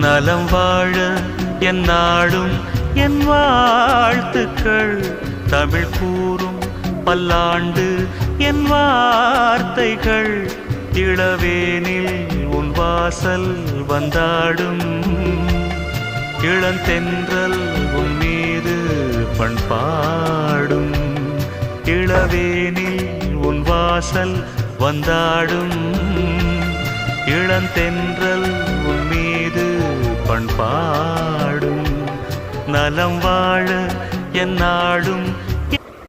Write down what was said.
நலம் வாழ என் நாடும் என் வாழ்த்துக்கள். தமிழ் கூறும் பல்லாண்டு என் வார்த்தைகள். இளவேனில் உன் வாசல் வந்தாடும். இளந்தென்றல் உன் மீது பண்பாடும். இளவேனில் உன் வாசல் வந்தாடும். இளந்தென்றல் உன் மீது பண்பாடும். நலம் வாழ என் நாடும்